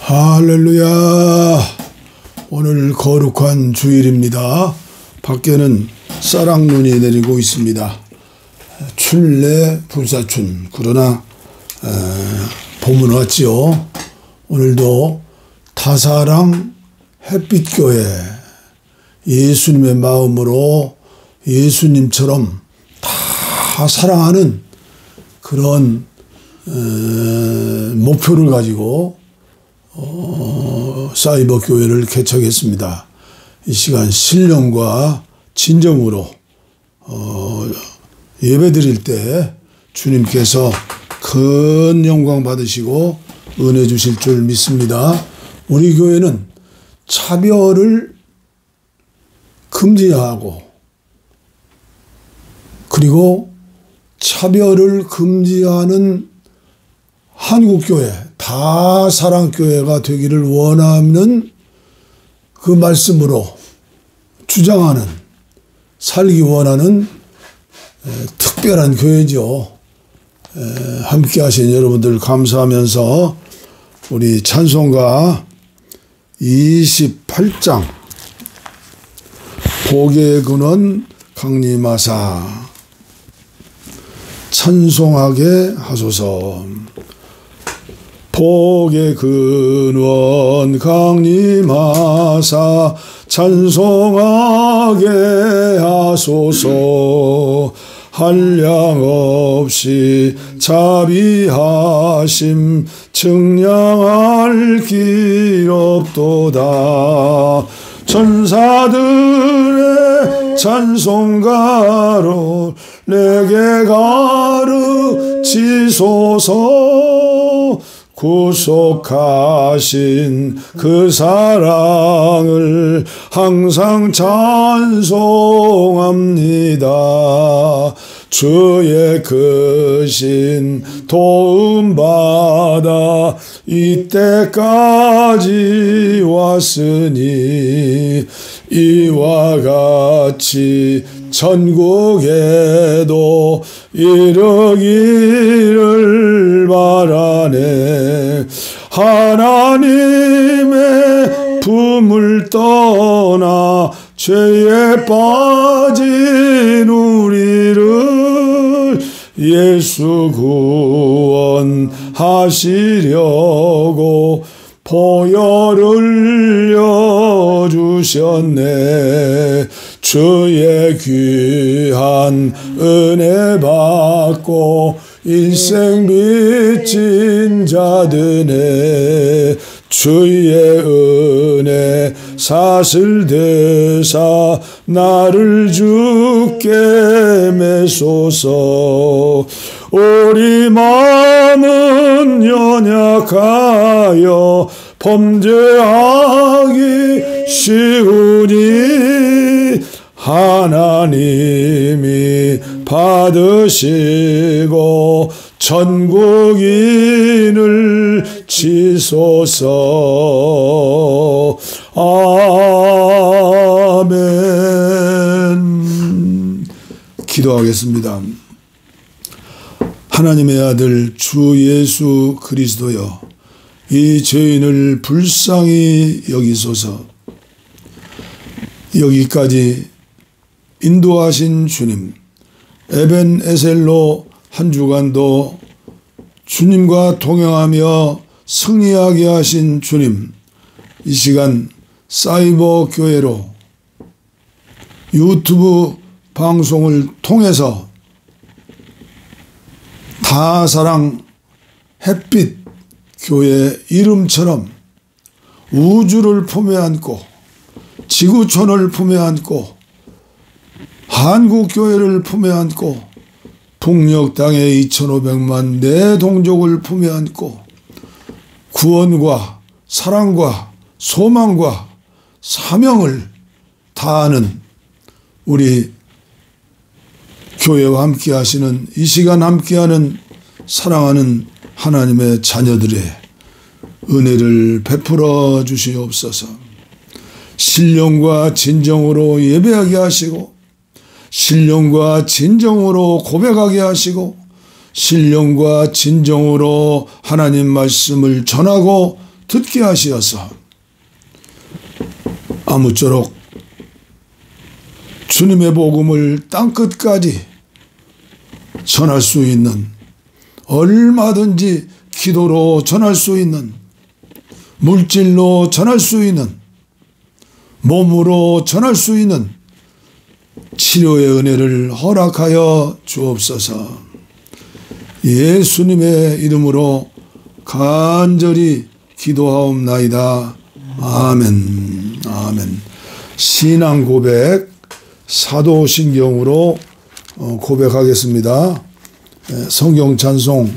할렐루야. 오늘 거룩한 주일입니다. 밖에는 쌀랑눈이 내리고 있습니다. 춘내 불사춘. 그러나 봄은 왔지요. 오늘도 다사랑 햇빛교회, 예수님의 마음으로 예수님처럼 다 사랑하는 그런 목표를 가지고 사이버 교회를 개척했습니다. 이 시간 신령과 진정으로 예배 드릴 때 주님께서 큰 영광 받으시고 은혜 주실 줄 믿습니다. 우리 교회는 차별을 금지하고, 그리고 차별을 금지하는 한국교회, 다사랑교회가 되기를 원하는 그 말씀으로 주장하는, 살기 원하는 특별한 교회죠. 함께 하신 여러분들 감사하면서 우리 찬송가 28장 복의 근원 강림하사 찬송하게 하소서. 복의 근원 강림하사 찬송하게 하소서. 한량없이 자비하심 측량할 길 없도다. 천사들의 찬송가로 내게 가르치소서. 구속하신 그 사랑을 항상 찬송합니다. 주의 크신 도움받아 이때까지 왔으니 이와 같이 천국에도 이르기를 바라네. 하나님의 품을 떠나 죄에 빠진 우리를 예수 구원하시려고 보혈을 흘려주셨네. 주의 귀한 은혜 받고 일생 빚진 자드네. 주의 은혜 사슬 대사 나를 주께 매소서. 우리 마음은 연약하여 범죄하기 쉬우니 하나님이 받으시고 천국인을 치소서. 아멘. 기도하겠습니다. 하나님의 아들 주 예수 그리스도여, 이 죄인을 불쌍히 여기소서. 여기까지 인도하신 주님, 에벤에셀로 한 주간도 주님과 동행하며 승리하게 하신 주님, 이 시간 사이버 교회로 유튜브 방송을 통해서 다사랑 햇빛 교회 이름처럼 우주를 품에 안고 지구촌을 품에 안고 한국교회를 품에 안고 북녘 땅의 2500만 내 동족을 품에 안고 구원과 사랑과 소망과 사명을 다하는 우리 교회와 함께 하시는, 이 시간 함께하는 사랑하는 하나님의 자녀들의 은혜를 베풀어 주시옵소서. 신령과 진정으로 예배하게 하시고, 신령과 진정으로 고백하게 하시고, 신령과 진정으로 하나님 말씀을 전하고 듣게 하시어서 아무쪼록 주님의 복음을 땅끝까지 전할 수 있는, 얼마든지 기도로 전할 수 있는, 물질로 전할 수 있는, 몸으로 전할 수 있는 치료의 은혜를 허락하여 주옵소서. 예수님의 이름으로 간절히 기도하옵나이다. 아멘. 아멘. 신앙 고백, 사도신경으로 고백하겠습니다. 성경 찬송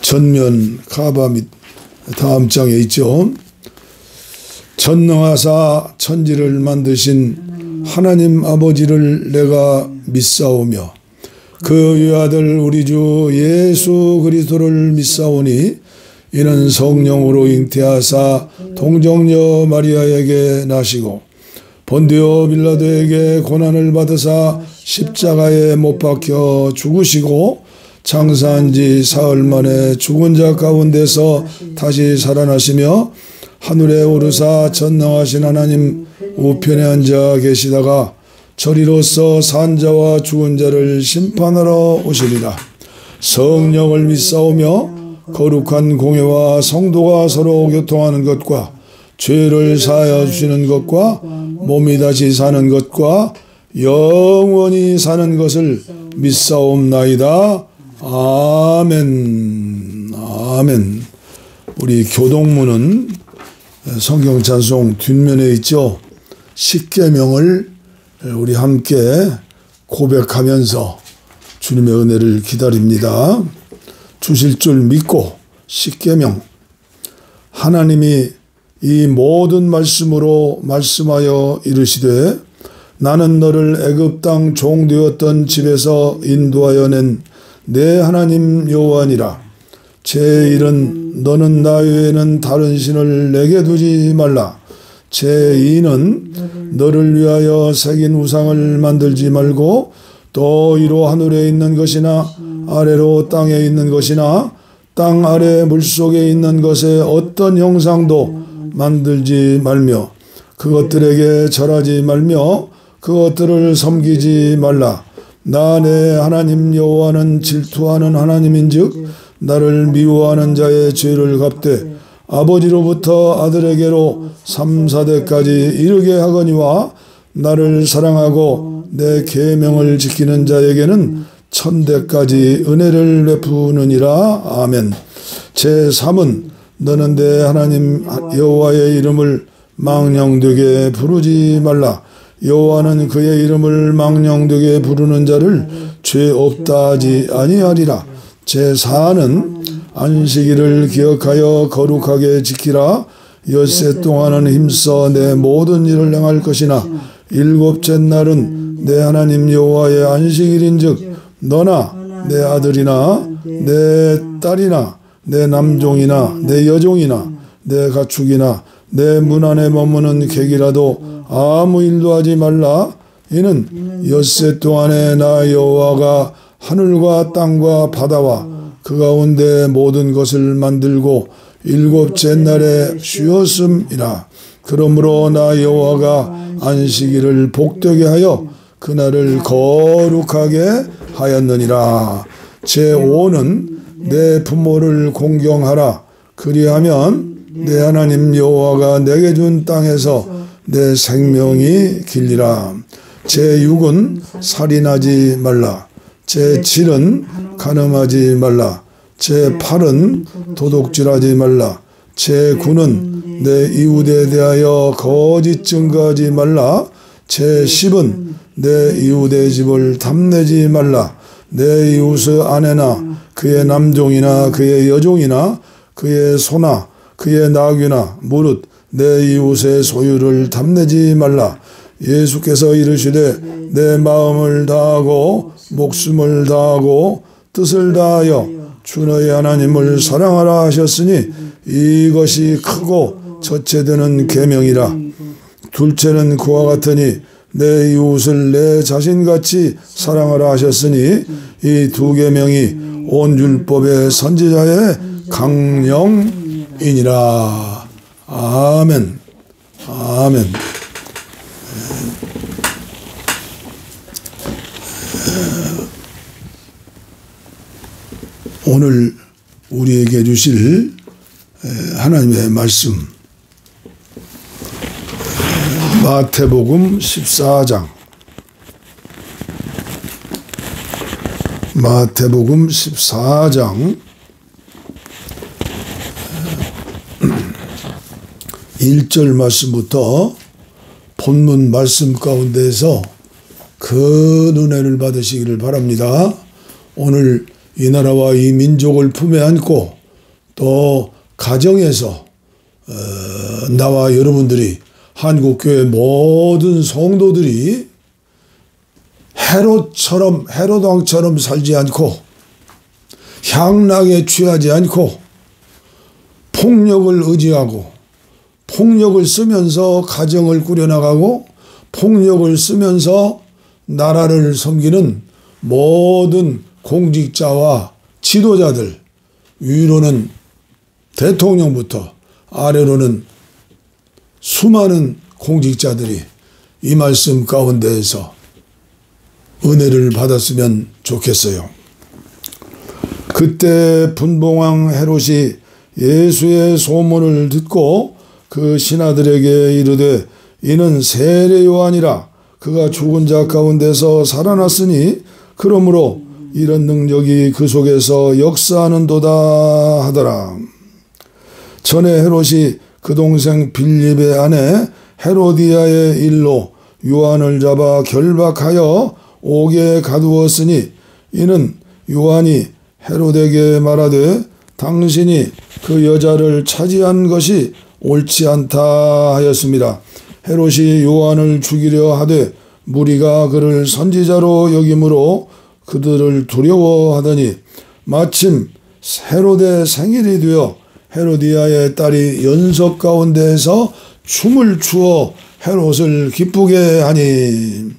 전면 카바 및 다음 장에 있죠. 전능하사 천지를 만드신 하나님 아버지를 내가 믿사오며 그 외아들 우리 주 예수 그리스도를 믿사오니 이는 성령으로 잉태하사 동정녀 마리아에게 나시고 본디오 빌라도에게 고난을 받으사 십자가에 못 박혀 죽으시고 장사한 지 사흘 만에 죽은 자 가운데서 다시 살아나시며 하늘에 오르사 전능하신 하나님 우편에 앉아 계시다가 저리로서 산 자와 죽은 자를 심판하러 오시리라. 성령을 믿사오며 거룩한 공회와 성도가 서로 교통하는 것과 죄를 사하여 주시는 것과 몸이 다시 사는 것과 영원히 사는 것을 믿사옵나이다. 아멘. 아멘. 우리 교동문은 성경 찬송 뒷면에 있죠. 십계명을 우리 함께 고백하면서 주님의 은혜를 기다립니다. 주실 줄 믿고 십계명. 하나님이 이 모든 말씀으로 말씀하여 이르시되 나는 너를 애굽 땅 종되었던 집에서 인도하여 낸 내 하나님 여호와니라. 제1은 너는 나 외에는 다른 신을 내게 두지 말라. 제2는 너를 위하여 새긴 우상을 만들지 말고 또 위로 하늘에 있는 것이나 아래로 땅에 있는 것이나 땅 아래 물속에 있는 것에 어떤 형상도 만들지 말며 그것들에게 절하지 말며 그것들을 섬기지 말라. 나 내 하나님 여호와는 질투하는 하나님인즉 나를 미워하는 자의 죄를 갚되 아버지로부터 아들에게로 3, 4대까지 이르게 하거니와 나를 사랑하고 내 계명을 지키는 자에게는 1000대까지 은혜를 베푸느니라. 아멘. 제3은 너는 내 하나님 여호와의 이름을 망령되게 부르지 말라. 여호와는 그의 이름을 망령되게 부르는 자를 죄 없다 하지 아니하리라. 제4는 안식일을 기억하여 거룩하게 지키라. 엿새 동안은 힘써 내 모든 일을 행할 것이나 일곱째 날은 내 하나님 여호와의 안식일인즉 너나 내 아들이나 내 딸이나 내 남종이나 내 여종이나 내 가축이나 내 문 안에 머무는 객이라도 아무 일도 하지 말라. 이는 엿새 동안에 나 여호와가 하늘과 땅과 바다와 그 가운데 모든 것을 만들고 일곱째 날에 쉬었음이라. 그러므로 나 여호와가 안식일을 복되게 하여 그날을 거룩하게 하였느니라. 제5는 내 부모를 공경하라. 그리하면 내 하나님 여호와가 내게 준 땅에서 내 생명이 길리라. 제6은 살인하지 말라. 제7은 간음하지 말라. 제8은 도둑질하지 말라. 제9는 내 이웃에 대하여 거짓 증거하지 말라. 제10은 내 이웃의 집을 탐내지 말라. 내 이웃의 아내나 그의 남종이나 그의 여종이나 그의 소나 그의 나귀나 무릇 내 이웃의 소유를 탐내지 말라. 예수께서 이르시되 내 마음을 다하고 목숨을 다하고 뜻을 다하여 주 너의 하나님을 사랑하라 하셨으니 이것이 크고 첫째되는 계명이라. 둘째는 그와 같으니 내 이웃을 내 자신같이 사랑하라 하셨으니 이 두 계명이 온 율법의 선지자의 강령이라. 이니라. 아멘. 아멘. 오늘 우리에게 주실 하나님의 말씀, 마태복음 14장. 마태복음 14장 1절 말씀부터 본문 말씀 가운데에서 큰 은혜를 받으시기를 바랍니다. 오늘 이 나라와 이 민족을 품에 안고 또 가정에서 나와 여러분들이 한국교회 모든 성도들이 헤롯 왕처럼 살지 않고 향락에 취하지 않고 폭력을 의지하고 폭력을 쓰면서 가정을 꾸려나가고 폭력을 쓰면서 나라를 섬기는 모든 공직자와 지도자들, 위로는 대통령부터 아래로는 수많은 공직자들이 이 말씀 가운데에서 은혜를 받았으면 좋겠어요. 그때 분봉왕 헤롯이 예수의 소문을 듣고 그 신하들에게 이르되 이는 세례 요한이라. 그가 죽은 자 가운데서 살아났으니 그러므로 이런 능력이 그 속에서 역사하는도다 하더라. 전에 헤롯이 그 동생 빌립의 아내 헤로디아의 일로 요한을 잡아 결박하여 옥에 가두었으니 이는 요한이 헤롯에게 말하되 당신이 그 여자를 차지한 것이 옳지 않다 하였습니다. 헤롯이 요한을 죽이려 하되 무리가 그를 선지자로 여김으로 그들을 두려워하더니 마침 헤롯의 생일이 되어 헤로디아의 딸이 연석 가운데에서 춤을 추어 헤롯을 기쁘게 하니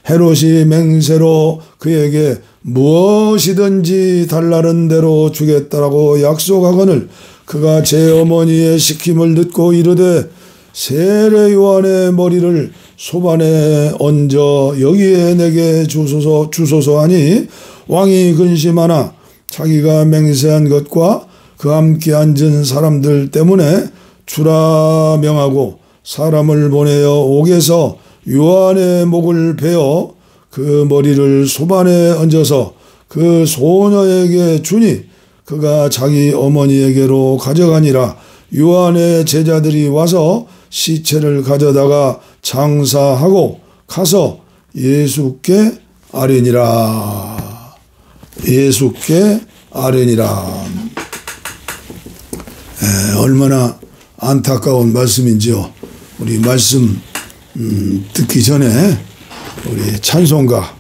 헤롯이 맹세로 그에게 무엇이든지 달라는 대로 주겠다라고 약속하거늘 그가 제 어머니의 시킴을 듣고 이르되 세례 요한의 머리를 소반에 얹어 여기에 내게 주소서 하니 왕이 근심하나 자기가 맹세한 것과 그 함께 앉은 사람들 때문에 주라 명하고 사람을 보내어 옥에서 요한의 목을 베어 그 머리를 소반에 얹어서 그 소녀에게 주니 그가 자기 어머니에게로 가져가니라. 요한의 제자들이 와서 시체를 가져다가 장사하고 가서 예수께 아뢰니라. 예수께 아뢰니라. 얼마나 안타까운 말씀인지요. 우리 말씀 듣기 전에 우리 찬송가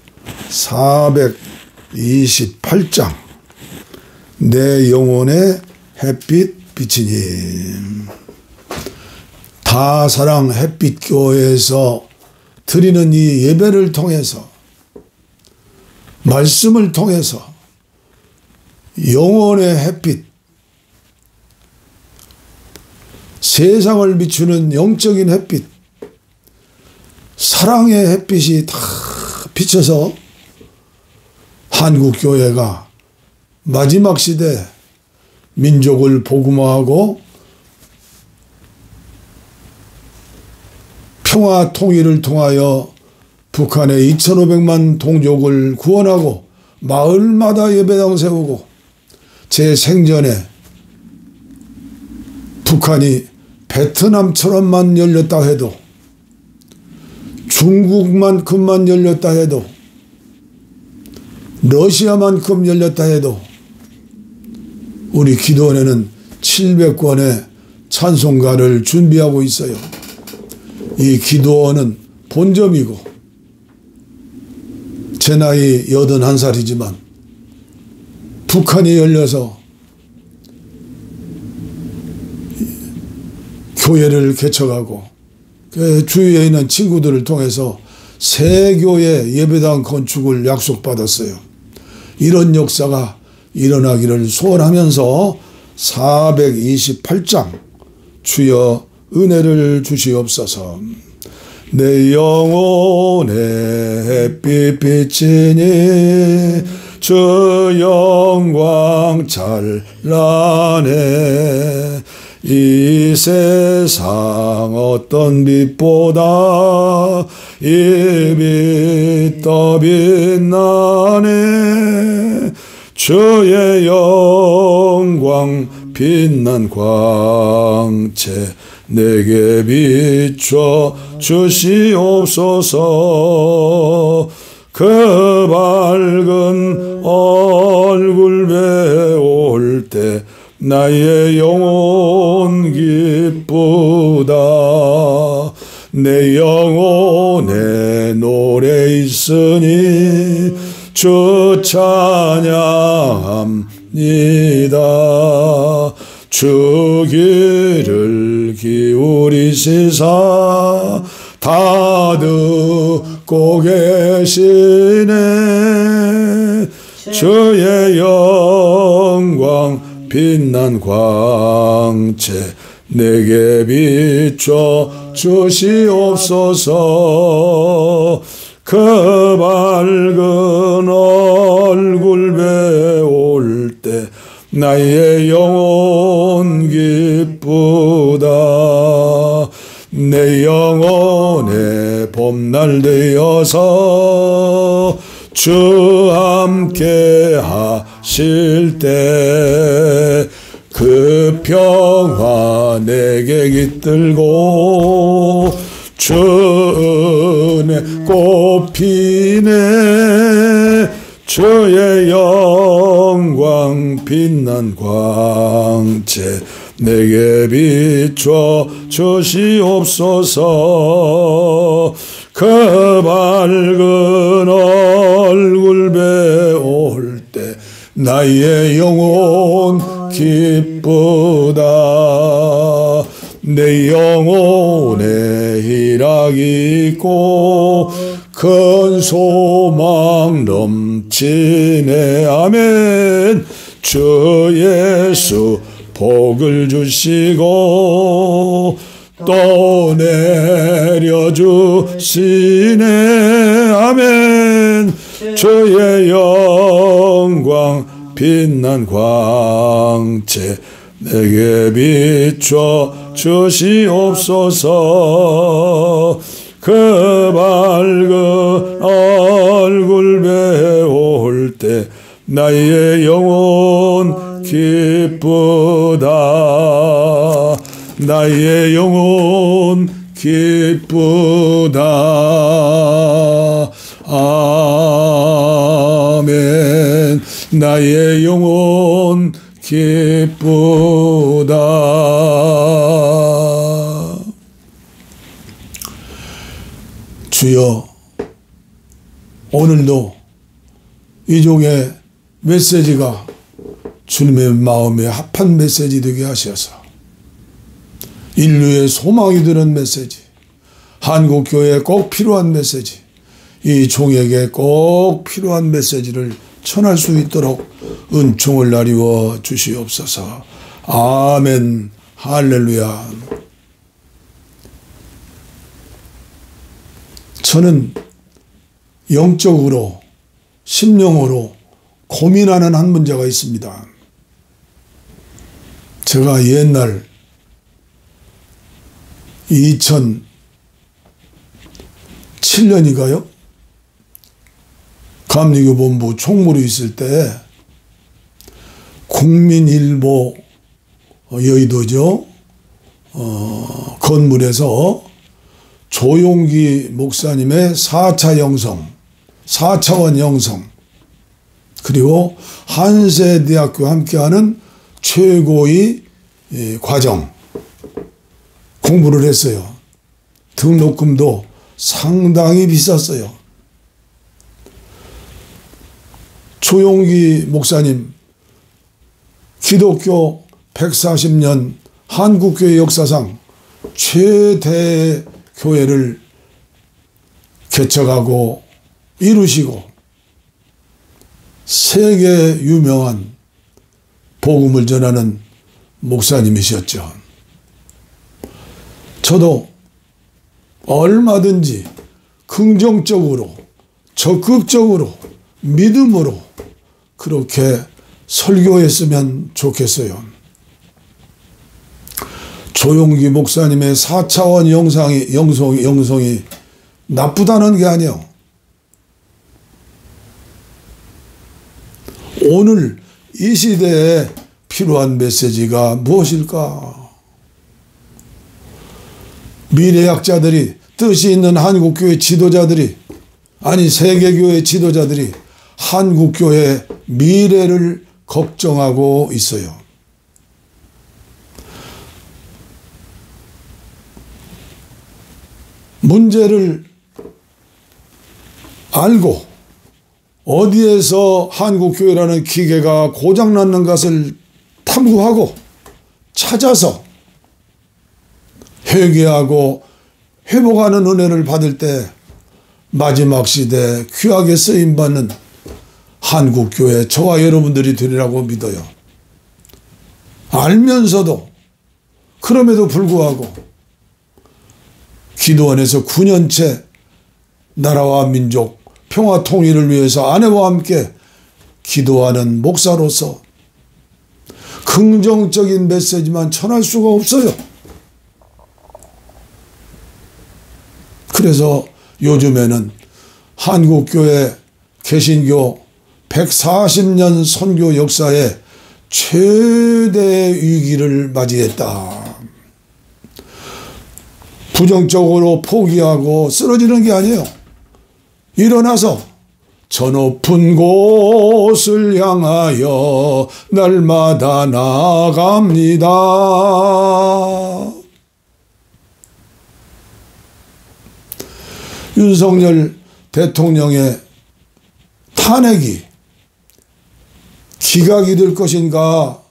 428장 내 영혼의 햇빛 비치니. 다사랑 햇빛교회에서 드리는 이 예배를 통해서 말씀을 통해서 영혼의 햇빛, 세상을 비추는 영적인 햇빛, 사랑의 햇빛이 다 비쳐서 한국교회가 마지막 시대 민족을 복음화하고 평화 통일을 통하여 북한의 2,500만 동족을 구원하고 마을마다 예배당 세우고 제 생전에 북한이 베트남처럼만 열렸다 해도 중국만큼만 열렸다 해도 러시아만큼 열렸다 해도 우리 기도원에는 700권의 찬송가를 준비하고 있어요. 이 기도원은 본점이고 제 나이 81살이지만 북한이 열려서 교회를 개척하고 그 주위에 있는 친구들을 통해서 새 교회 예배당 건축을 약속받았어요. 이런 역사가 일어나기를 소원하면서 428장 주여 은혜를 주시옵소서. 내 영혼에 햇빛 비치니 주 영광 찬란해. 이 세상 어떤 빛보다 이 빛 더 빛나네. 주의 영광 빛난 광채 내게 비춰 주시옵소서. 그 밝은 얼굴 배울 때 나의 영혼 기쁘다. 내 영혼에 노래 있으니 주 찬양합니다. 주 귀를 기울이시사 다 듣고 계시네. 주의 영광 빛난 광채 내게 비춰 주시옵소서. 그 밝은 얼굴 배울 때 나의 영혼 기쁘다. 내 영혼에 봄날 되어서 주 함께 하실 때 그 평화 내게 깃들고 주 은혜 꽃피네. 주의 영광 빛난 광채 내게 비춰 주시옵소서. 그 밝은 얼굴 배울 때 나의 영혼 기쁘다. 내 영혼에 희락이 있고 큰 소망 넘치네. 아멘. 주 예수 복을 주시고 또 내려주시네. 아멘. 주의 영광 빛난 광채 내게 비춰 주시옵소서. 그 밝은 얼굴 배울 때 나의 영혼 기쁘다. 나의 영혼 기쁘다. 아멘. 나의 영혼 기쁘다. 주여, 오늘도 이 종의 메시지가 주님의 마음에 합한 메시지 되게 하셔서 인류의 소망이 되는 메시지, 한국교회에 꼭 필요한 메시지, 이 종에게 꼭 필요한 메시지를 전할 수 있도록 은총을 나리워 주시옵소서. 아멘. 할렐루야. 저는 영적으로 심령으로 고민하는 한 문제가 있습니다. 제가 옛날 2007년인가요? 감리교본부 총무로 있을 때 국민일보 여의도죠. 건물에서 조용기 목사님의 4차 영성, 4차원 영성, 그리고 한세대학교와 함께하는 최고의 과정 공부를 했어요. 등록금도 상당히 비쌌어요. 조용기 목사님, 기독교 140년 한국교회 역사상 최대 교회를 개척하고 이루시고 세계 유명한 복음을 전하는 목사님이셨죠. 저도 얼마든지 긍정적으로, 적극적으로, 믿음으로 그렇게 설교했으면 좋겠어요. 조용기 목사님의 4차원 영성이 나쁘다는 게 아니에요. 오늘 이 시대에 필요한 메시지가 무엇일까? 미래학자들이, 뜻이 있는 한국교회 지도자들이, 아니 세계교회 지도자들이 한국교회의 미래를 걱정하고 있어요. 문제를 알고 어디에서 한국교회라는 기계가 고장났는 것을 탐구하고 찾아서 회개하고 회복하는 은혜를 받을 때 마지막 시대에 귀하게 쓰임받는 한국교회 저와 여러분들이 되리라고 믿어요. 알면서도 그럼에도 불구하고 기도원에서 9년째 나라와 민족 평화 통일을 위해서 아내와 함께 기도하는 목사로서 긍정적인 메시지만 전할 수가 없어요. 그래서 요즘에는 한국교회 개신교 140년 선교 역사에 최대의 위기를 맞이했다. 부정적으로 포기하고 쓰러지는 게 아니에요. 일어나서 저 높은 곳을 향하여 날마다 나아갑니다. 윤석열 대통령의 탄핵이 기각이 될 것인가?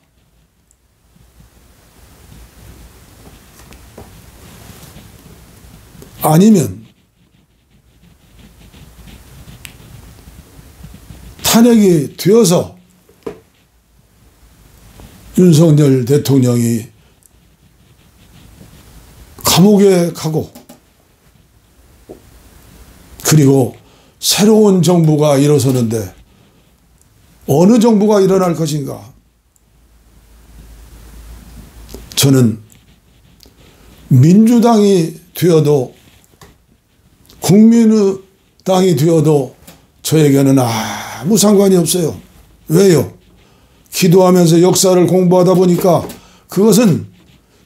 아니면 탄핵이 되어서 윤석열 대통령이 감옥에 가고 그리고 새로운 정부가 일어서는데 어느 정부가 일어날 것인가? 저는 민주당이 되어도 국민의당이 되어도 저에게는 아무 상관이 없어요. 왜요? 기도하면서 역사를 공부하다 보니까 그것은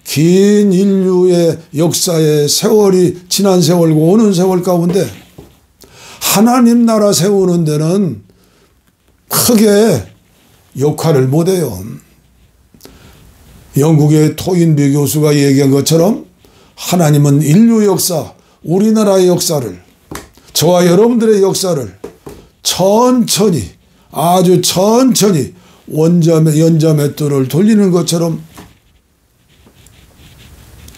긴 인류의 역사의 세월이 지난 세월고 오는 세월 가운데 하나님 나라 세우는 데는 크게 역할을 못해요. 영국의 토인비 교수가 얘기한 것처럼 하나님은 인류 역사, 우리나라의 역사를, 저와 여러분들의 역사를 천천히, 아주 천천히 연자맷돌을 돌리는 것처럼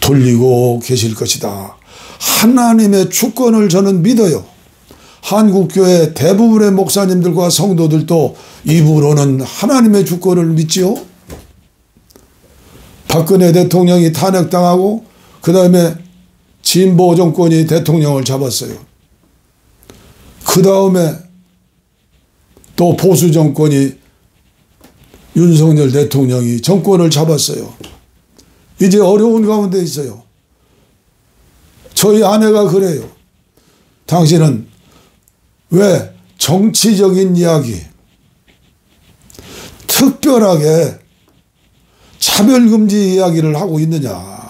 돌리고 계실 것이다. 하나님의 주권을 저는 믿어요. 한국교회 대부분의 목사님들과 성도들도 입으로는 하나님의 주권을 믿지요. 박근혜 대통령이 탄핵당하고 그 다음에 진보 정권이 대통령을 잡았어요. 그 다음에 또 보수 정권이 윤석열 대통령이 정권을 잡았어요. 이제 어려운 가운데 있어요. 저희 아내가 그래요. 당신은 왜 정치적인 이야기, 특별하게 차별금지 이야기를 하고 있느냐.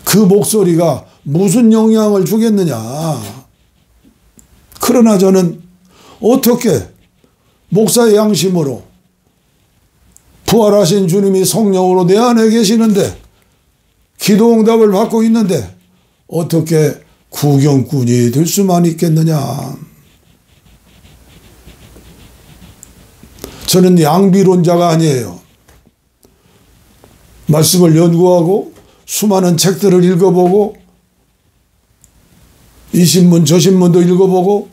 그 목소리가 무슨 영향을 주겠느냐. 그러나 저는 어떻게 목사의 양심으로 부활하신 주님이 성령으로 내 안에 계시는데 기도응답을 받고 있는데 어떻게 구경꾼이 될 수만 있겠느냐. 저는 양비론자가 아니에요. 말씀을 연구하고 수많은 책들을 읽어보고 이 신문 저 신문도 읽어보고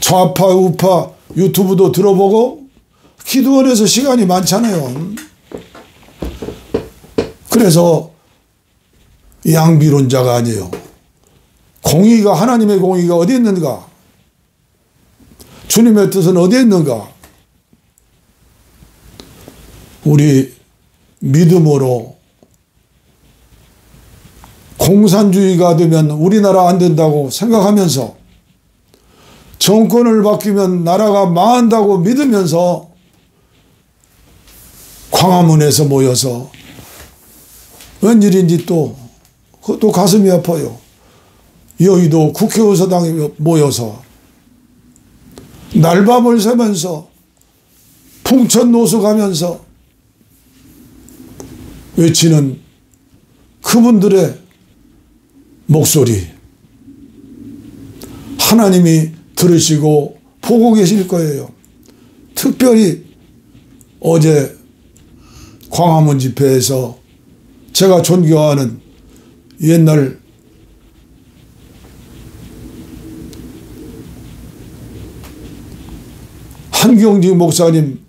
좌파 우파 유튜브도 들어보고 기도원에서 시간이 많잖아요. 그래서 양비론자가 아니에요. 공의가, 하나님의 공의가 어디 있는가? 주님의 뜻은 어디 있는가? 우리 믿음으로 공산주의가 되면 우리나라 안 된다고 생각하면서, 정권을 바뀌면 나라가 망한다고 믿으면서 광화문에서 모여서 웬일인지 그것도 가슴이 아파요. 여의도 국회의사당에 모여서 날밤을 새면서 풍천노수 가면서 외치는 그분들의 목소리, 하나님이 들으시고 보고 계실 거예요. 특별히 어제 광화문 집회에서 제가 존경하는 옛날 한경직 목사님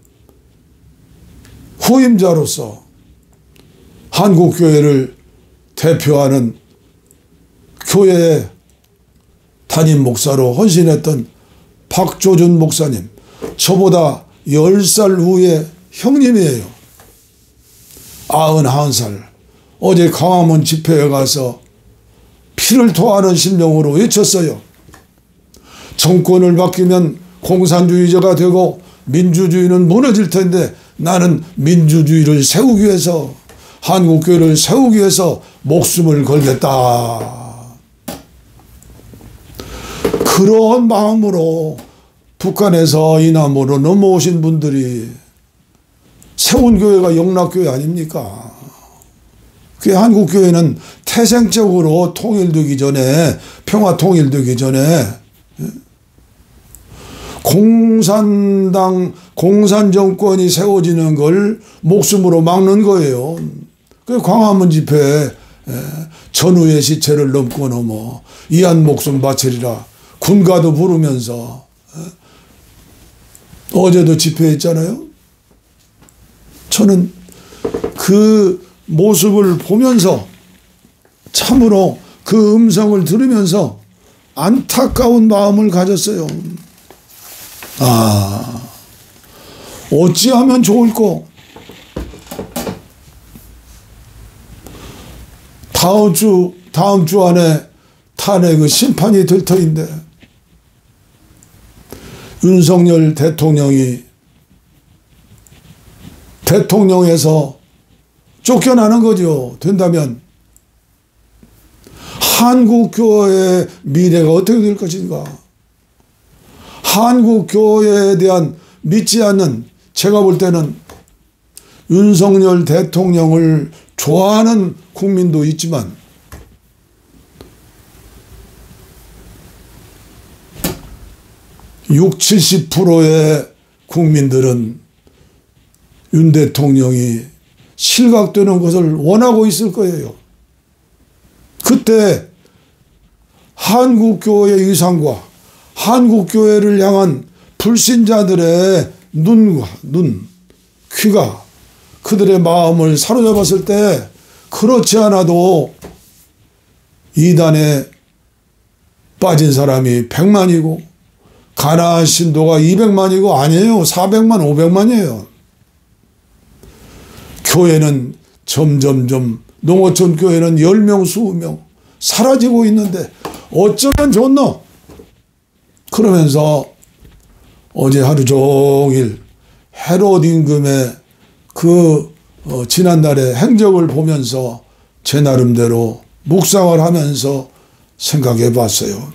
후임자로서 한국교회를 대표하는 교회의 담임 목사로 헌신했던 박조준 목사님, 저보다 10살 후의 형님이에요. 91살. 어제 광화문 집회에 가서 피를 토하는 심령으로 외쳤어요. 정권을 바뀌면 공산주의자가 되고 민주주의는 무너질 텐데 나는 민주주의를 세우기 위해서, 한국교회를 세우기 위해서 목숨을 걸겠다. 그런 마음으로 북한에서 이남으로 넘어오신 분들이 세운 교회가 영락교회 아닙니까? 그 한국교회는 태생적으로 통일되기 전에, 평화 통일되기 전에 공산정권이 세워지는 걸 목숨으로 막는 거예요. 그 광화문 집회에 전우의 시체를 넘고 넘어 이한 목숨 바치리라 군가도 부르면서 어제도 집회했잖아요. 저는 그 모습을 보면서 참으로 그 음성을 들으면서 안타까운 마음을 가졌어요. 어찌하면 좋을꼬? 다음 주 안에 탄핵의 심판이 될 터인데 윤석열 대통령이 대통령에서 쫓겨나는 거죠. 된다면 한국교회의 미래가 어떻게 될 것인가? 한국교회에 대한 믿지 않는, 제가 볼 때는 윤석열 대통령을 좋아하는 국민도 있지만 (60~70% %의 국민들은 윤 대통령이 실각되는 것을 원하고 있을 거예요. 그때 한국교회의 위상과 한국교회를 향한 불신자들의 귀가 그들의 마음을 사로잡았을 때, 그렇지 않아도 이단에 빠진 사람이 100만이고 가나안 신도가 200만이고 아니에요. 400만, 500만이에요. 교회는 점점점, 농어촌 교회는 10명, 20명 사라지고 있는데 어쩌면 좋노? 그러면서 어제 하루 종일 헤롯 임금의 지난달의 행적을 보면서 제 나름대로 묵상을 하면서 생각해 봤어요.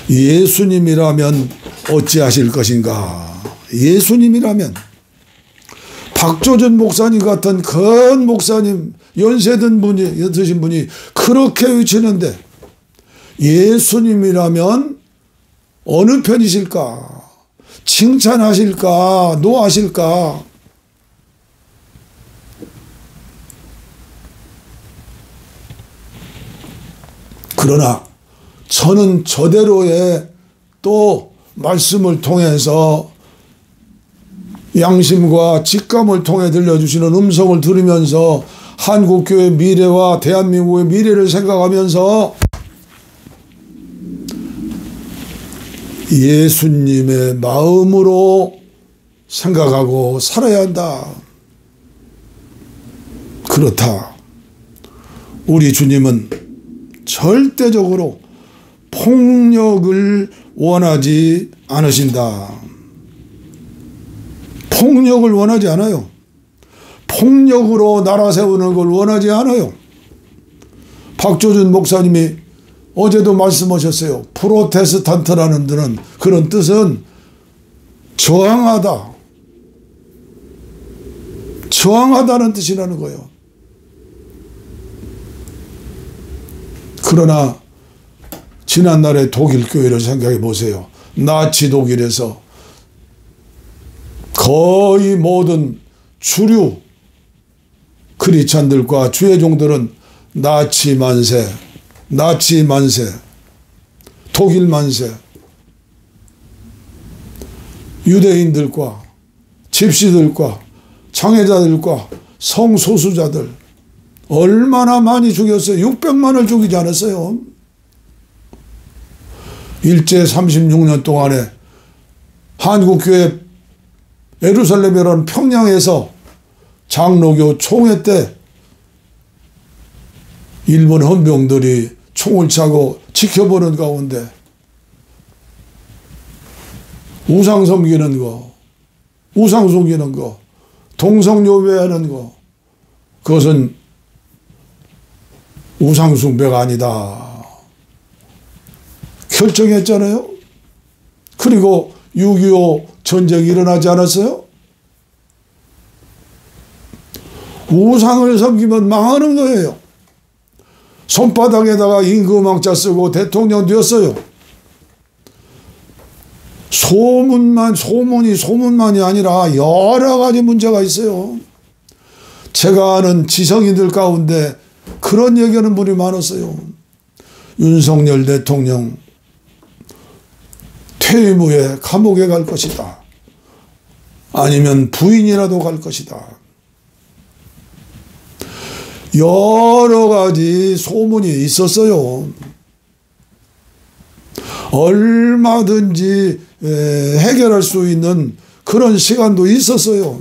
예수님이라면 어찌하실 것인가? 예수님이라면 박조준 목사님 같은 큰 목사님, 연세 드신 분이 그렇게 외치는데 예수님이라면 어느 편이실까? 칭찬하실까? 노하실까? 그러나 저는 저대로의 또 말씀을 통해서 양심과 직감을 통해 들려주시는 음성을 들으면서 한국교회 미래와 대한민국의 미래를 생각하면서 예수님의 마음으로 생각하고 살아야 한다. 그렇다. 우리 주님은 절대적으로 폭력을 원하지 않으신다. 폭력을 원하지 않아요. 폭력으로 나라 세우는 걸 원하지 않아요. 박조준 목사님이 어제도 말씀하셨어요. 프로테스탄트라는 데는 그런 뜻은 저항하다. 저항하다는 뜻이라는 거예요. 그러나 지난날의 독일 교회를 생각해 보세요. 나치 독일에서 거의 모든 주류 크리스찬들과 주의 종들은 나치 만세, 독일 만세, 유대인들과 집시들과 장애자들과 성소수자들 얼마나 많이 죽였어요. 600만을 죽이지 않았어요. 일제 36년 동안에 한국교회 예루살렘이라는 평양에서 장로교 총회 때 일본 헌병들이 총을 차고 지켜보는 가운데 우상 섬기는 거, 우상 숨기는 거, 동성요배하는 거, 그것은 우상 숭배가 아니다 결정했잖아요. 그리고 6.25 전쟁이 일어나지 않았어요? 우상을 섬기면 망하는 거예요. 손바닥에다가 임금왕자 쓰고 대통령 되었어요. 소문만이 아니라 여러 가지 문제가 있어요. 제가 아는 지성인들 가운데 그런 얘기하는 분이 많았어요. 윤석열 대통령 퇴임 후에 감옥에 갈 것이다. 아니면 부인이라도 갈 것이다. 여러 가지 소문이 있었어요. 얼마든지 해결할 수 있는 그런 시간도 있었어요.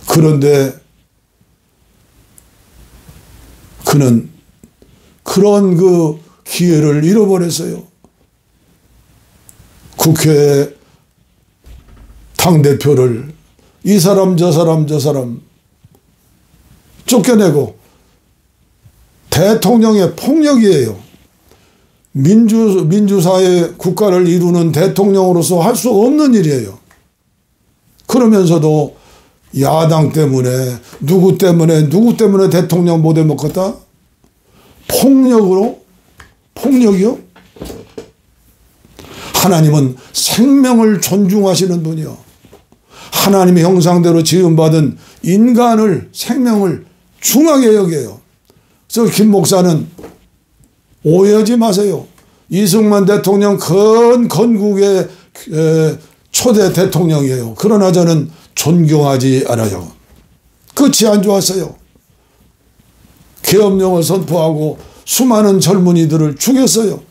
그런데 그는 그런 그 기회를 잃어버렸어요. 국회 당대표를 이 사람 저 사람 쫓겨내고 대통령의 폭력이에요. 민주사회 국가를 이루는 대통령으로서 할 수 없는 일이에요. 그러면서도 야당 때문에 누구 때문에 대통령 못 해먹었다? 폭력이요? 하나님은 생명을 존중하시는 분이요. 하나님의 형상대로 지음받은 인간을 생명을 중하게 여겨요. 그래서 김 목사는 오해하지 마세요. 이승만 대통령 건국의 초대 대통령이에요. 그러나 저는 존경하지 않아요. 끝이 안 좋았어요. 계엄령을 선포하고 수많은 젊은이들을 죽였어요.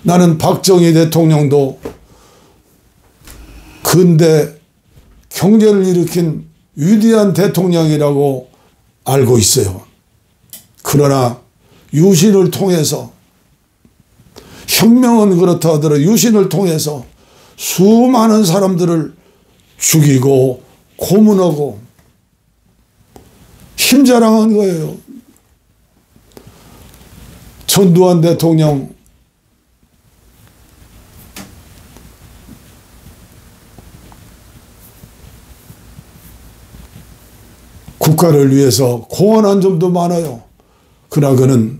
나는 박정희 대통령도 근대 경제를 일으킨 위대한 대통령이라고 알고 있어요. 그러나 유신을 통해서, 혁명은 그렇다 하더라도 유신을 통해서 수많은 사람들을 죽이고 고문하고 힘자랑한 거예요. 전두환 대통령 국가를 위해서 공헌한 점도 많아요. 그러나 그는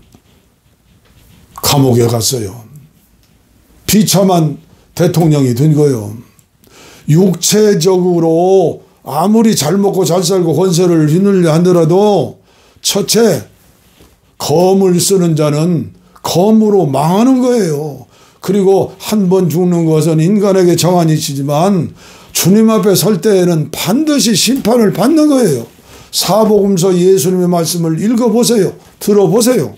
감옥에 갔어요. 비참한 대통령이 된 거예요. 육체적으로 아무리 잘 먹고 잘 살고 권세를 휘둘려 하더라도 첫째, 검을 쓰는 자는 검으로 망하는 거예요. 그리고 한 번 죽는 것은 인간에게 정한이 있지만 주님 앞에 설 때에는 반드시 심판을 받는 거예요. 사복음서 예수님의 말씀을 읽어보세요. 들어보세요.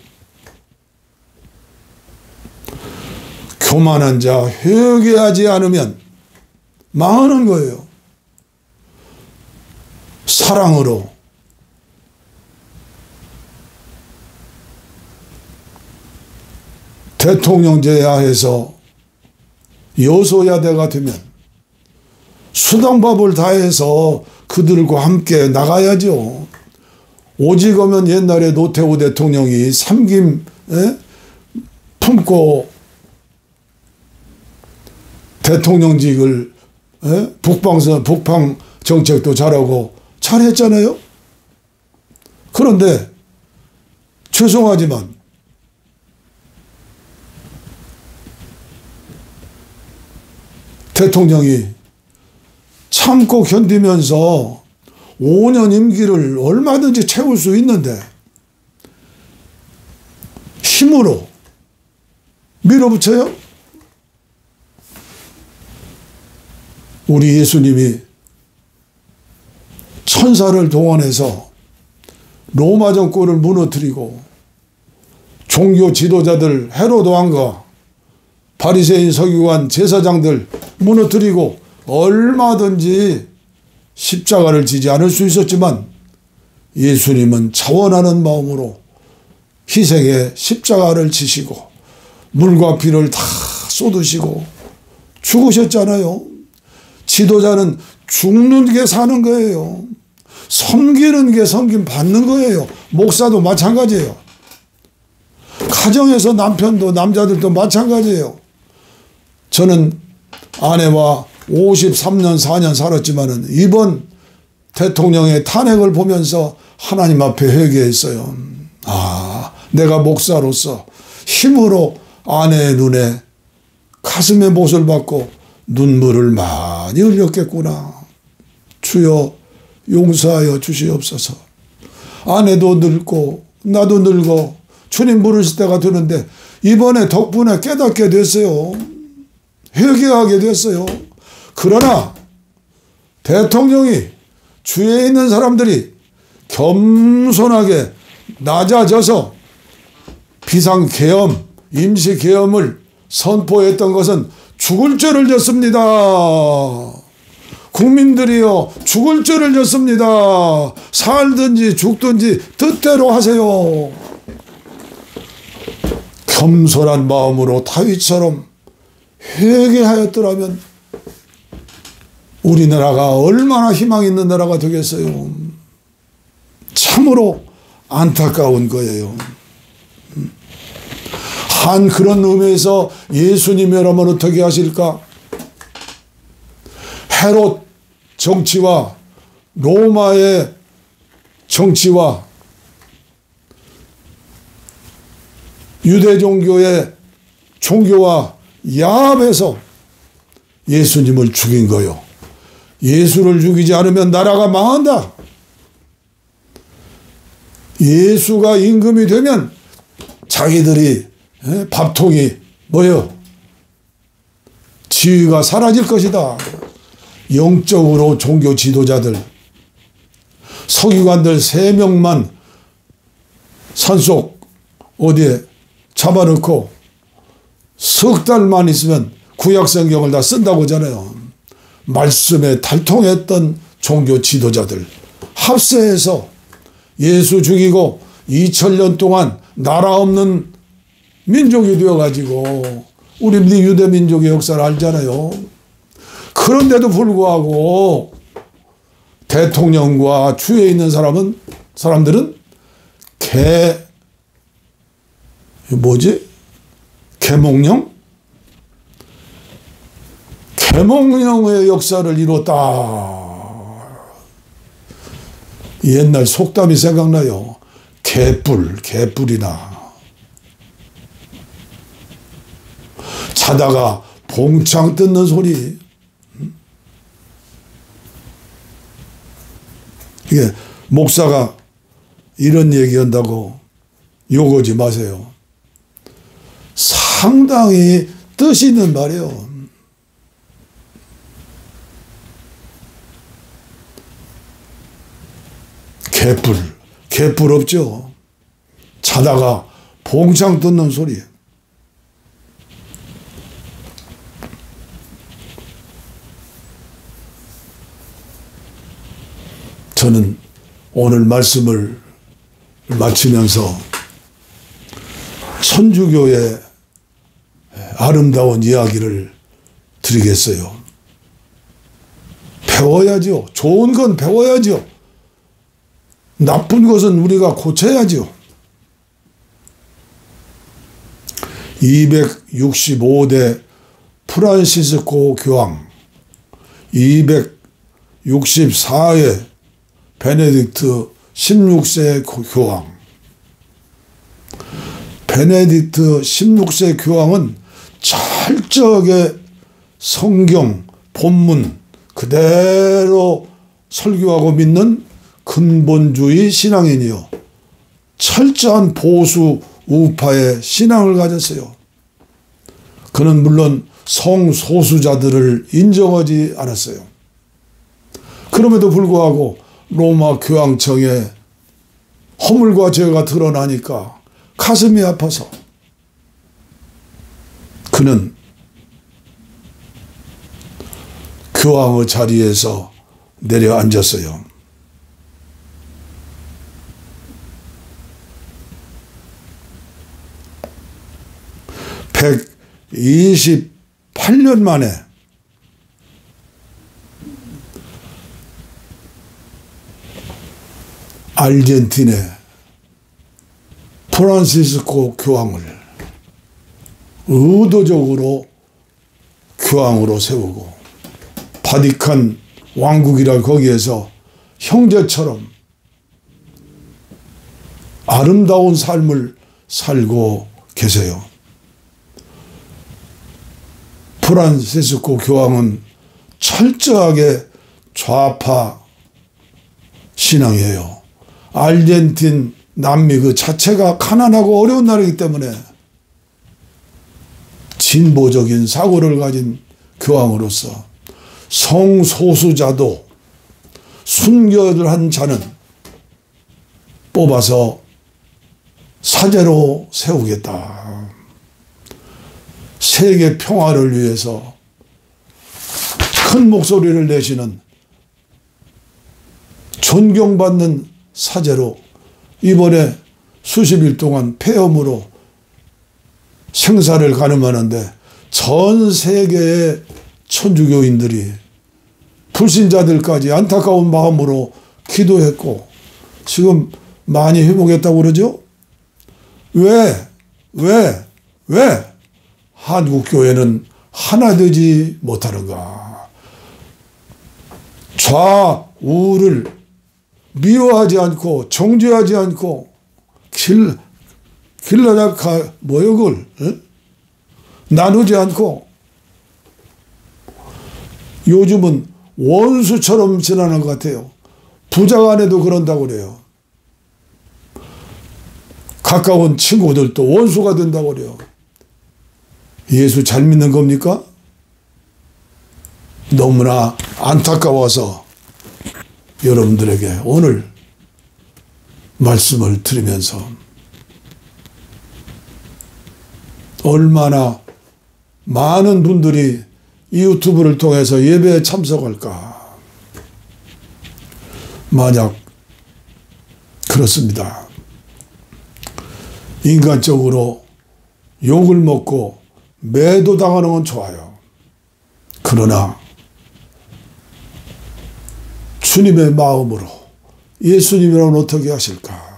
교만한 자 회개하지 않으면 망하는 거예요. 사랑으로 대통령제 하에서 여소야대가 되면 수당밥을 다해서 그들과 함께 나가야죠. 오직하면 옛날에 노태우 대통령이 삼김 품고 대통령직을 북방 정책도 잘하고 잘했잖아요. 그런데 죄송하지만 대통령이 참고 견디면서 5년 임기를 얼마든지 채울 수 있는데 힘으로 밀어붙여요? 우리 예수님이 천사를 동원해서 로마 정권을 무너뜨리고 종교 지도자들 헤롯 왕과 바리새인 서기관 제사장들 무너뜨리고 얼마든지 십자가를 지지 않을 수 있었지만 예수님은 자원하는 마음으로 희생의 십자가를 지시고 물과 피를 다 쏟으시고 죽으셨잖아요. 지도자는 죽는 게 사는 거예요. 섬기는 게 섬김 받는 거예요. 목사도 마찬가지예요. 가정에서 남편도 남자들도 마찬가지예요. 저는 아내와 53년 4년 살았지만은 이번 대통령의 탄핵을 보면서 하나님 앞에 회개했어요. 아, 내가 목사로서 힘으로 아내의 눈에 가슴에 못을 박고 눈물을 많이 흘렸겠구나. 주여 용서하여 주시옵소서. 아내도 늙고 나도 늙어 주님 부르실 때가 되는데 이번에 덕분에 깨닫게 됐어요. 회개하게 됐어요. 그러나 대통령이 주위에 있는 사람들이 겸손하게 낮아져서 비상계엄, 임시계엄을 선포했던 것은 죽을 죄를 졌습니다. 국민들이여 죽을 죄를 졌습니다. 살든지 죽든지 뜻대로 하세요. 겸손한 마음으로 다윗처럼 회개하였더라면 우리나라가 얼마나 희망 있는 나라가 되겠어요. 참으로 안타까운 거예요. 한 그런 의미에서 예수님이라면 어떻게 하실까? 헤롯 정치와 로마의 정치와 유대 종교의 종교와 야합해서 예수님을 죽인 거요. 예수를 죽이지 않으면 나라가 망한다. 예수가 임금이 되면 자기들이 밥통이 뭐요? 지위가 사라질 것이다. 영적으로 종교 지도자들 서기관들 3명만 산속 어디에 잡아놓고 석 달만 있으면 구약성경을 다 쓴다고 하잖아요. 말씀에 달통했던 종교 지도자들 합세해서 예수 죽이고 2000년 동안 나라 없는 민족이 되어가지고 우리 유대 민족의 역사를 알잖아요. 그런데도 불구하고 대통령과 주위에 있는 사람들은 계몽령의 역사를 이뤘다. 옛날 속담이 생각나요. 개뿔이나 자다가 봉창 뜯는 소리. 이게 목사가 이런 얘기한다고 욕하지 마세요. 상당히 뜻이 있는 말이에요. 개뿔 없죠. 자다가 봉창 듣는 소리예요. 저는 오늘 말씀을 마치면서 천주교의 아름다운 이야기를 드리겠어요. 배워야죠. 좋은 건 배워야죠. 나쁜 것은 우리가 고쳐야죠. 265대 프란시스코 교황, 264의 베네딕트 16세 교황. 베네딕트 16세 교황은 철저하게 성경 본문 그대로 설교하고 믿는 근본주의 신앙인이요. 철저한 보수 우파의 신앙을 가졌어요. 그는 물론 성소수자들을 인정하지 않았어요. 그럼에도 불구하고 로마 교황청에 허물과 죄가 드러나니까 가슴이 아파서 그는 교황의 자리에서 내려앉았어요. (128년) 만에 아르헨티나의 프란시스코 교황을 의도적으로 교황으로 세우고 바티칸 왕국이라 거기에서 형제처럼 아름다운 삶을 살고 계세요. 프란시스코 교황은 철저하게 좌파 신앙이에요. 아르헨틴 남미 그 자체가 가난하고 어려운 나라이기 때문에 진보적인 사고를 가진 교황으로서 성소수자도 순결한 자는 뽑아서 사제로 세우겠다. 세계 평화를 위해서 큰 목소리를 내시는 존경받는 사제로 이번에 수십일 동안 폐렴으로 생사를 가늠하는데 전 세계의 천주교인들이 불신자들까지 안타까운 마음으로 기도했고 지금 많이 회복했다고 그러죠? 왜 한국교회는 하나 되지 못하는가? 좌우를 미워하지 않고 정죄하지 않고 길라작하 모욕을 나누지 않고 요즘은 원수처럼 지내는 것 같아요. 부자간에도 그런다고 그래요. 가까운 친구들도 원수가 된다고 그래요. 예수 잘 믿는 겁니까? 너무나 안타까워서 여러분들에게 오늘 말씀을 드리면서 얼마나 많은 분들이 이 유튜브를 통해서 예배에 참석할까. 만약 그렇습니다. 인간적으로 욕을 먹고 매도당하는 건 좋아요. 그러나 주님의 마음으로 예수님이라면 어떻게 하실까?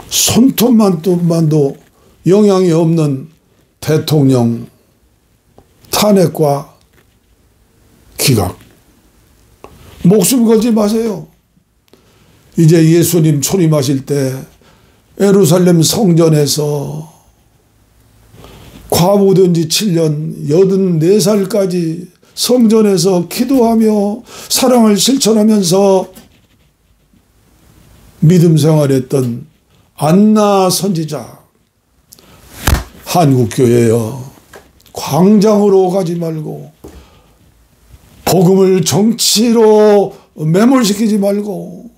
손톱만도 영향이 없는 대통령 탄핵과 기각. 목숨 걸지 마세요. 이제 예수님 초림하실 때 예루살렘 성전에서 과부된 지 7년 84살까지 성전에서 기도하며 사랑을 실천하면서 믿음 생활했던 안나 선지자. 한국교회여 광장으로 가지 말고 복음을 정치로 매몰시키지 말고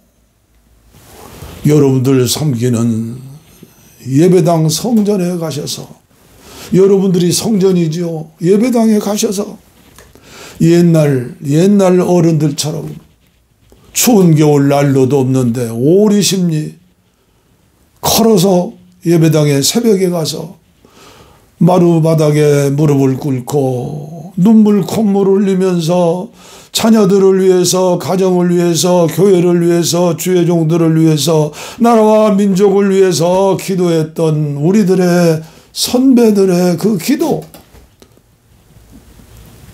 여러분들 섬기는 예배당 성전에 가셔서, 여러분들이 성전이죠. 예배당에 가셔서 옛날 어른들처럼 추운 겨울 난로도 없는데 오리심리 걸어서 예배당에 새벽에 가서 마루바닥에 무릎을 꿇고 눈물 콧물 흘리면서 자녀들을 위해서, 가정을 위해서, 교회를 위해서, 주의 종들을 위해서, 나라와 민족을 위해서 기도했던 우리들의 선배들의 그 기도,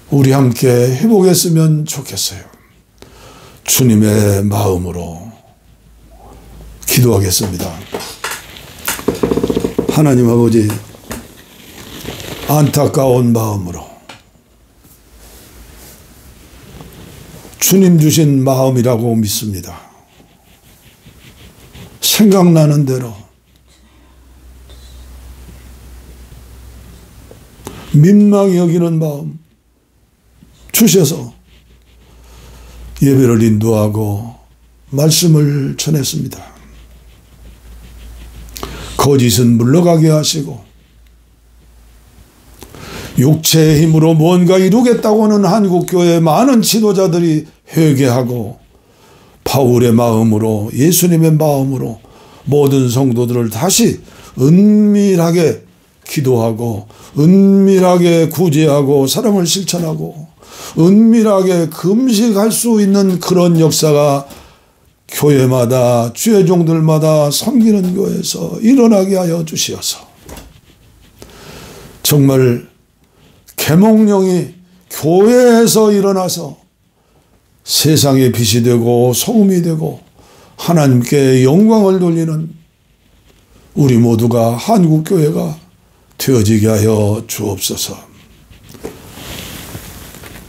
우리 함께 해보겠으면 좋겠어요. 주님의 마음으로 기도하겠습니다. 하나님 아버지, 안타까운 마음으로 주님 주신 마음이라고 믿습니다. 생각나는 대로 민망히 여기는 마음 주셔서 예배를 인도하고 말씀을 전했습니다. 거짓은 물러가게 하시고 육체의 힘으로 뭔가 이루겠다고 하는 한국교회의 많은 지도자들이 회개하고 바울의 마음으로, 예수님의 마음으로 모든 성도들을 다시 은밀하게 기도하고, 은밀하게 구제하고, 사랑을 실천하고, 은밀하게 금식할 수 있는 그런 역사가 교회마다, 주의 종들마다, 섬기는 교회에서 일어나게 하여 주시어서 정말 계몽령이 교회에서 일어나서 세상의 빛이 되고 소금이 되고 하나님께 영광을 돌리는 우리 모두가 한국교회가 되어지게 하여 주옵소서.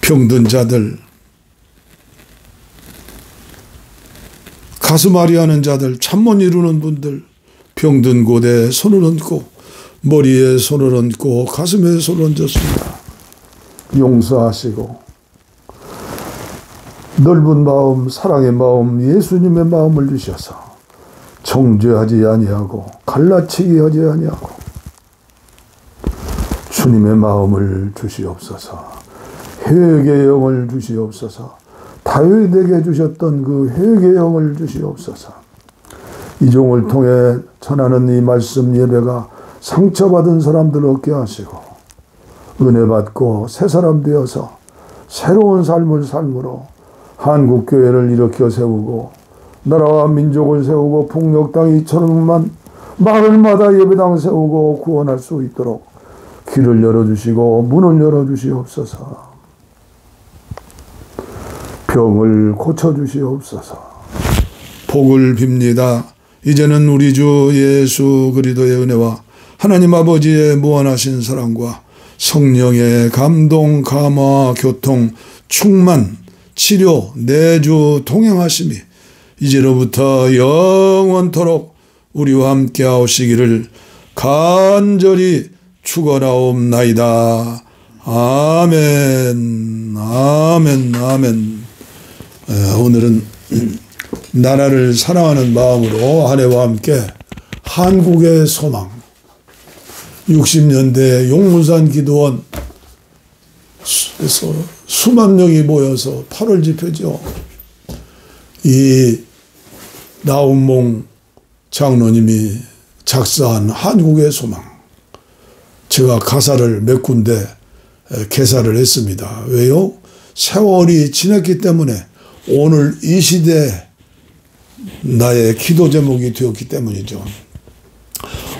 병든 자들, 가슴 아리하는 자들, 잠 못 이루는 분들, 병든 곳에 손을 얹고 머리에 손을 얹고 가슴에 손을 얹었습니다. 용서하시고 넓은 마음, 사랑의 마음, 예수님의 마음을 주셔서 정죄하지 아니하고 갈라치기 하지 아니하고 주님의 마음을 주시옵소서. 회개의 영을 주시옵소서. 다윗에게 주셨던 그 회개의 영을 주시옵소서. 이 종을 통해 전하는 이 말씀 예배가 상처받은 사람들 얻게 하시고 은혜 받고 새 사람 되어서 새로운 삶을 삶으로 한국교회를 일으켜 세우고 나라와 민족을 세우고 북녘 땅 2천억만 마을마다 예배당 세우고 구원할 수 있도록 길을 열어주시고 문을 열어주시옵소서. 병을 고쳐주시옵소서. 복을 빕니다. 이제는 우리 주 예수 그리스도의 은혜와 하나님 아버지의 무한하신 사랑과 성령의 감동, 감화, 교통, 충만, 치료, 내주, 동행하심이 이제로부터 영원토록 우리와 함께 하시기를 간절히 축원하옵나이다. 아멘, 아멘, 아멘. 오늘은 나라를 사랑하는 마음으로 아내와 함께 한국의 소망, 60년대 용문산 기도원에서 수만 명이 모여서 8월 집회죠. 이 나운몽 장로님이 작사한 한국의 소망, 제가 가사를 몇 군데 개사를 했습니다. 왜요? 세월이 지났기 때문에 오늘 이 시대에 나의 기도 제목이 되었기 때문이죠.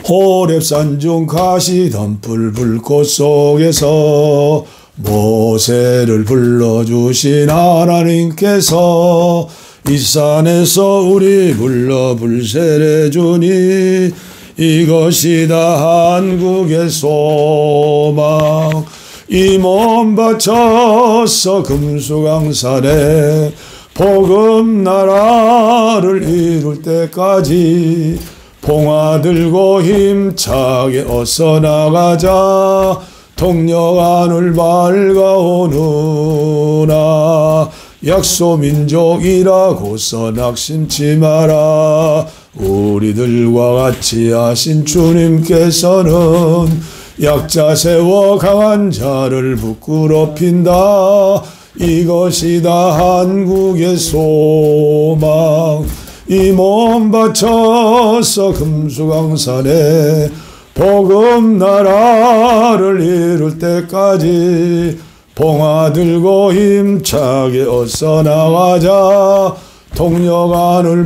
호렙산중 가시던 불꽃 속에서 모세를 불러주신 하나님께서 이 산에서 우리 불러 불세례 주니 이것이다 한국의 소망. 이 몸 바쳐서 금수강산에 복음 나라를 이룰 때까지 봉화 들고 힘차게 어서 나가자 동력 하늘 밝아오느라 약소민족이라고서 낙심치 마라. 우리들과 같이 하신 주님께서는 약자 세워 강한 자를 부끄럽힌다. 이것이다 한국의 소망. 이 몸 바쳐서 금수강산에 복음 나라를 이룰 때까지 봉화 들고 힘차게 어서 나가자. 동력하늘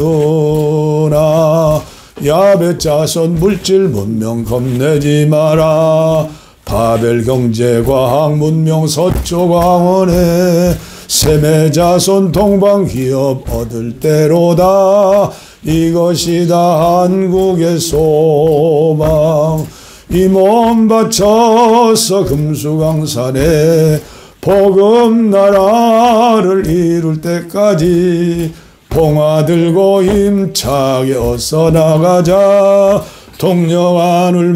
밝아오느나. 야벳 자손 물질 문명 겁내지 마라. 바벨 경제 과학 문명 서쪽 왕원에 셈의 자손 동방 기업 얻을 때로다. 이것이다 한국의 소망. 이 몸 바쳐서 금수강산에 복음 나라를 이룰 때까지 봉화 들고 힘차게 어서 나가자. 동력하늘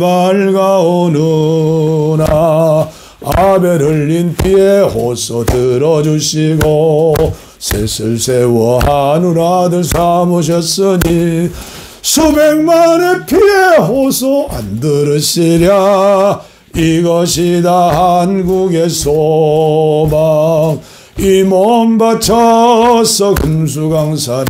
밝아오느나. 아벨 흘린 피에 호소 들어주시고 셋을 세워 하늘 아들 삼으셨으니 수백만의 피에 호소 안 들으시랴. 이것이다 한국의 소망. 이 몸 바쳐서 금수강산에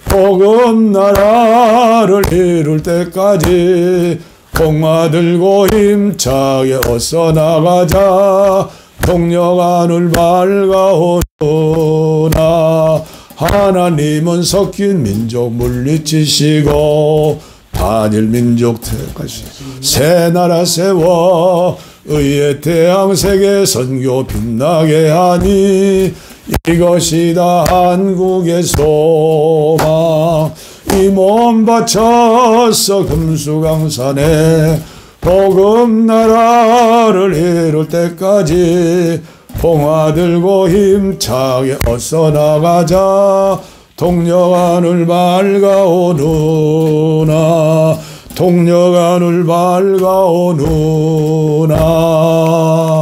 복음 나라를 이룰 때까지 봉화 들고 힘차게 어서 나가자. 동력하늘 밝아오느나. 하나님은 섞인 민족 물리치시고 단일 민족 택하시 새 나라 세워 의의 태양 세계 선교 빛나게 하니. 이것이다 한국의 소망. 이 몸 바쳐서 금수강산에 복음 나라를 이룰 때까지 봉화 들고 힘차게 어서 나가자. 동력하늘 밝아오느나. 동력하늘 밝아오느나.